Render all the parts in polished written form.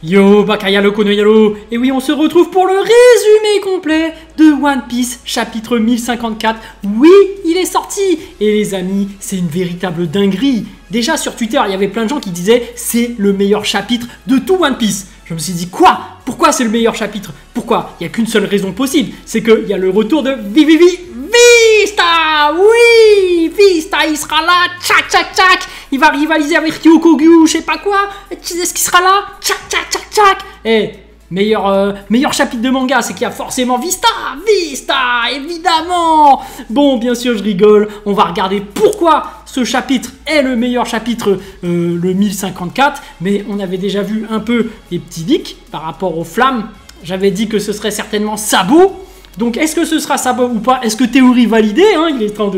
Yo, Bakaya Loco no Yalo. Et oui, on se retrouve pour le résumé complet de One Piece, chapitre 1054. Oui, il est sorti. Et les amis, c'est une véritable dinguerie. Déjà sur Twitter, il y avait plein de gens qui disaient c'est le meilleur chapitre de tout One Piece. Je me suis dit quoi? Pourquoi c'est le meilleur chapitre? Pourquoi? Il n'y a qu'une seule raison possible, c'est qu'il y a le retour de Vista. Oui, Vista, il sera là, tchac tchac tchac. Il va rivaliser avec Ryokogyu, je sais pas quoi. Est-ce qu'il sera là? Tchac tchac tchac tchac. Eh, meilleur chapitre de manga, c'est qu'il y a forcément Vista, évidemment. Bon, bien sûr, je rigole. On va regarder pourquoi ce chapitre est le meilleur chapitre, le 1054. Mais on avait déjà vu un peu les petits leaks par rapport aux flammes. J'avais dit que ce serait certainement Sabo. Donc, est-ce que ce sera Sabo ou pas? Est-ce que théorie validée, hein? Il est temps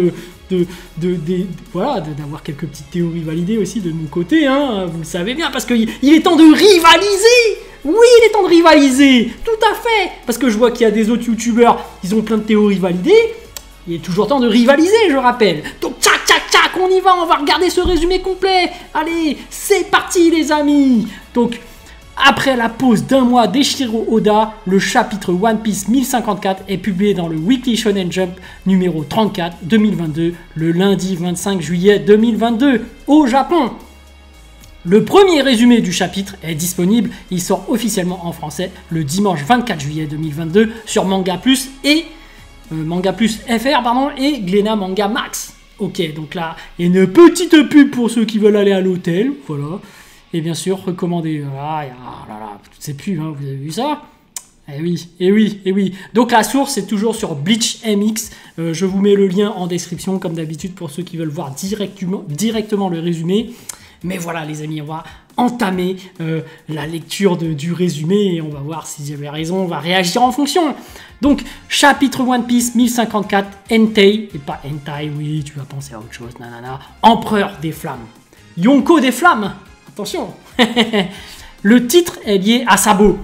voilà, d'avoir quelques petites théories validées aussi de mon côté, hein, vous le savez bien, parce qu'il est temps de rivaliser. Oui, il est temps de rivaliser, tout à fait, parce que je vois qu'il y a des autres youtubeurs, ils ont plein de théories validées. Il est toujours temps de rivaliser, je rappelle. Donc tchac tchac tchac, on y va, on va regarder ce résumé complet. Allez, c'est parti les amis. Donc après la pause d'un mois d'Eiichiro Oda, le chapitre One Piece 1054 est publié dans le Weekly Shonen Jump numéro 34 2022, le lundi 25 juillet 2022 au Japon. Le premier résumé du chapitre est disponible, il sort officiellement en français le dimanche 24 juillet 2022 sur Manga Plus et Manga Plus FR et Glénat Manga Max. Ok, donc là, il y a une petite pub pour ceux qui veulent aller à l'hôtel, voilà. Et bien sûr, recommandé. Ah là là, toutes ces pubs, hein, vous avez vu ça? Eh oui, eh oui, eh oui. Donc la source, c'est toujours sur Bleach MX. Je vous mets le lien en description, comme d'habitude, pour ceux qui veulent voir directement le résumé. Mais voilà, les amis, on va entamer la lecture du résumé et on va voir si j'avais raison, on va réagir en fonction. Donc, chapitre One Piece 1054, Entei, et pas Hentai, oui, tu vas penser à autre chose, nanana. Empereur des flammes. Yonko des flammes. Attention. Le titre est lié à Sabo.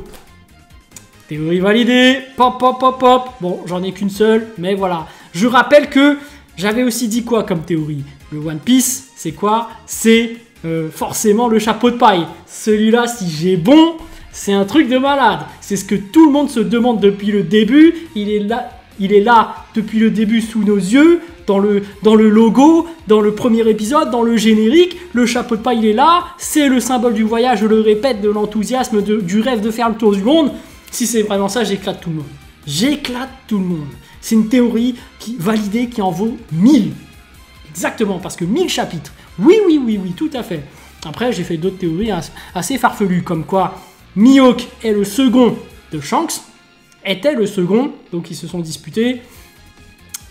Théorie validée. Pop, pop, pop, pop. Bon, j'en ai qu'une seule, mais voilà. Je rappelle que j'avais aussi dit quoi comme théorie? Le One Piece, c'est quoi? C'est forcément le chapeau de paille. Celui-là, si j'ai bon, c'est un truc de malade. C'est ce que tout le monde se demande depuis le début. Il est là depuis le début sous nos yeux. Dans le logo, dans le premier épisode, dans le générique, le chapeau de paille il est là, c'est le symbole du voyage, je le répète, de l'enthousiasme, du rêve de faire le tour du monde. Si c'est vraiment ça, j'éclate tout le monde. J'éclate tout le monde. C'est une théorie validée qui en vaut 1000. Exactement, parce que 1000 chapitres. Oui, tout à fait. Après, j'ai fait d'autres théories assez farfelues, comme quoi Mihawk est le second de Shanks, était le second, donc ils se sont disputés.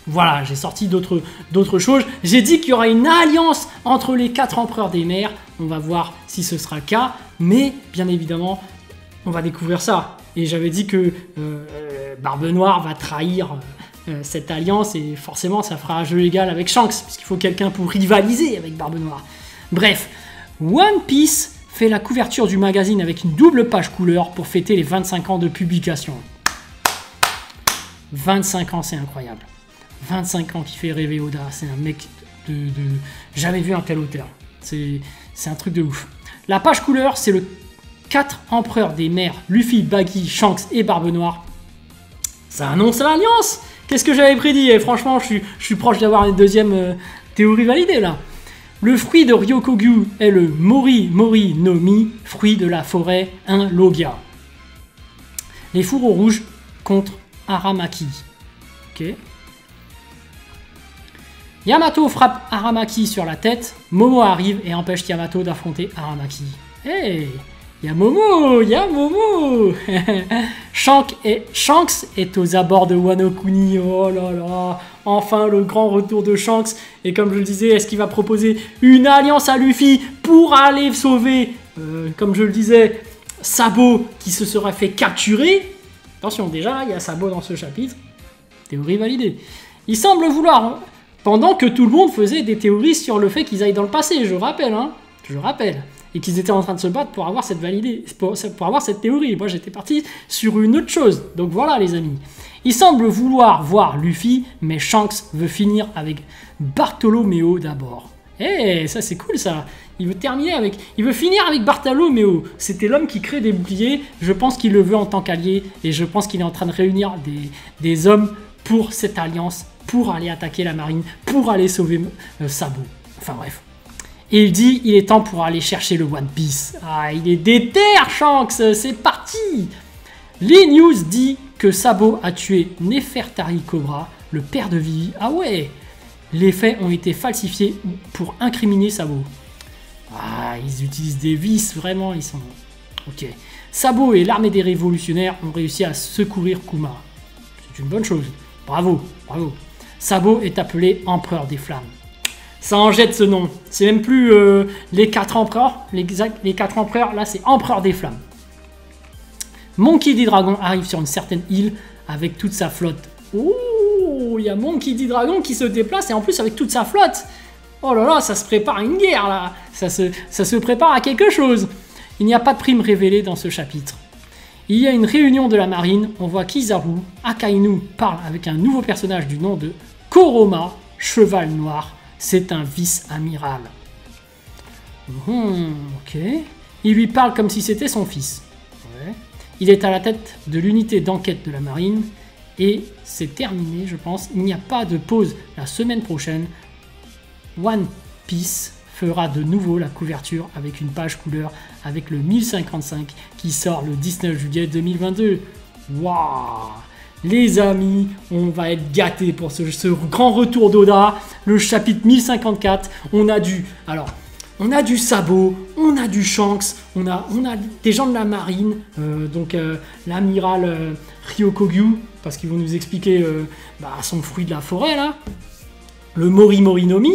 Voilà, j'ai sorti d'autres choses. J'ai dit qu'il y aura une alliance entre les 4 empereurs des mers. On va voir si ce sera le cas. Mais, bien évidemment, on va découvrir ça. Et j'avais dit que Barbe Noire va trahir cette alliance. Et forcément, ça fera un jeu égal avec Shanks. Puisqu'il faut quelqu'un pour rivaliser avec Barbe Noire. Bref, One Piece fait la couverture du magazine avec une double page couleur pour fêter les 25 ans de publication. 25 ans, c'est incroyable. 25 ans qui fait rêver Oda, c'est un mec de... Jamais vu un tel auteur. C'est un truc de ouf. La page couleur, c'est le 4 empereurs des mers, Luffy, Baggy, Shanks et Barbe Noire. Ça annonce l'alliance. Qu'est-ce que j'avais prédit? Et franchement, je suis proche d'avoir une deuxième théorie validée là. Le fruit de Ryokogyu est le Mori Mori no Mi, fruit de la forêt, un Logia. Les fourreaux rouges contre Aramaki. Ok. Yamato frappe Aramaki sur la tête, Momo arrive et empêche Yamato d'affronter Aramaki. Hey, y'a Momo. Shanks est aux abords de Wano Kuni. Oh là là, enfin le grand retour de Shanks. Et comme je le disais, est-ce qu'il va proposer une alliance à Luffy pour aller sauver, comme je le disais, Sabo qui se serait fait capturer? Attention, déjà, il y a Sabo dans ce chapitre. Théorie validée. Il semble vouloir... Pendant que tout le monde faisait des théories sur le fait qu'ils aillent dans le passé, je rappelle. Et qu'ils étaient en train de se battre pour avoir cette théorie. Moi, j'étais parti sur une autre chose. Donc voilà, les amis. Il semble vouloir voir Luffy, mais Shanks veut finir avec Bartholoméo d'abord. Eh, ça c'est cool ça. Il veut finir avec Bartholoméo. C'était l'homme qui crée des boucliers. Je pense qu'il le veut en tant qu'allié. Et je pense qu'il est en train de réunir des hommes pour cette alliance, pour aller attaquer la marine, pour aller sauver Sabo. Enfin bref. Et il dit, il est temps pour aller chercher le One Piece. Ah, il est déter, Shanks. C'est parti. Les news dit que Sabo a tué Nefertari Cobra, le père de Vivi. Ah ouais. Les faits ont été falsifiés pour incriminer Sabo. Ah, ils utilisent des vices, vraiment, ils sont... Ok. Sabo et l'armée des révolutionnaires ont réussi à secourir Kuma. C'est une bonne chose. Bravo, bravo. Sabo est appelé Empereur des Flammes. Ça en jette ce nom. C'est même plus les 4 empereurs. Les 4 empereurs, là, c'est Empereur des Flammes. Monkey D. Dragon arrive sur une certaine île avec toute sa flotte. Oh, il y a Monkey D. Dragon qui se déplace et en plus avec toute sa flotte. Oh là là, ça se prépare à une guerre là. Ça se prépare à quelque chose. Il n'y a pas de prime révélée dans ce chapitre. Il y a une réunion de la marine. On voit Kizaru. Akainu parle avec un nouveau personnage du nom de Koroma, cheval noir. C'est un vice-amiral. Ok. Il lui parle comme si c'était son fils. Ouais. Il est à la tête de l'unité d'enquête de la marine. Et c'est terminé, je pense. Il n'y a pas de pause la semaine prochaine. One Piece fera de nouveau la couverture avec une page couleur avec le 1055 qui sort le 19 juillet 2022. Waouh! Les amis, on va être gâtés pour ce grand retour d'Oda, le chapitre 1054. On a du Sabo, on a du Shanks, on a des gens de la marine, l'amiral Ryokogyu, parce qu'ils vont nous expliquer son fruit de la forêt là. Le Mori Morinomi,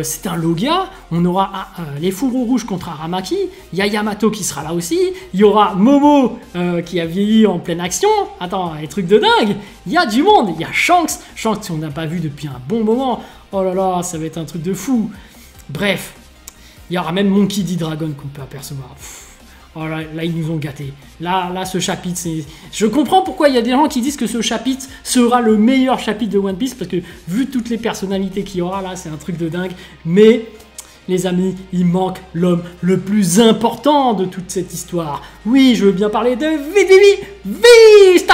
c'est un Logia. On aura les fourreaux rouges contre Aramaki. Il y a Yamato qui sera là aussi. Il y aura Momo qui a vieilli en pleine action. Attends, les trucs de dingue. Il y a du monde. Il y a Shanks. Shanks, on n'a pas vu depuis un bon moment. Oh là là, ça va être un truc de fou. Bref, il y aura même Monkey D. Dragon qu'on peut apercevoir. Oh là, ils nous ont gâtés. Là, ce chapitre, c'est... Je comprends pourquoi il y a des gens qui disent que ce chapitre sera le meilleur chapitre de One Piece, parce que vu toutes les personnalités qu'il y aura là, c'est un truc de dingue. Mais, les amis, il manque l'homme le plus important de toute cette histoire. Oui, je veux bien parler de Vivi Vista.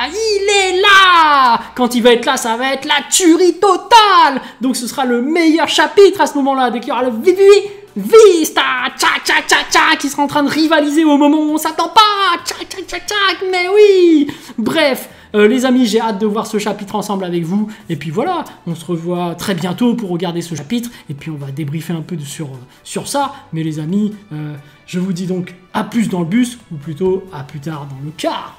Il est là. Quand il va être là, ça va être la tuerie totale. Donc ce sera le meilleur chapitre à ce moment-là, dès qu'il y aura le Vivi Vista, tchac tchac tchac tchac, qui sera en train de rivaliser au moment où on s'attend pas, tchac tchac tchac tchac, mais oui. Bref, les amis, j'ai hâte de voir ce chapitre ensemble avec vous. Et puis voilà, on se revoit très bientôt pour regarder ce chapitre. Et puis on va débriefer un peu sur ça. Mais les amis, je vous dis donc à plus dans le bus, ou plutôt à plus tard dans le car.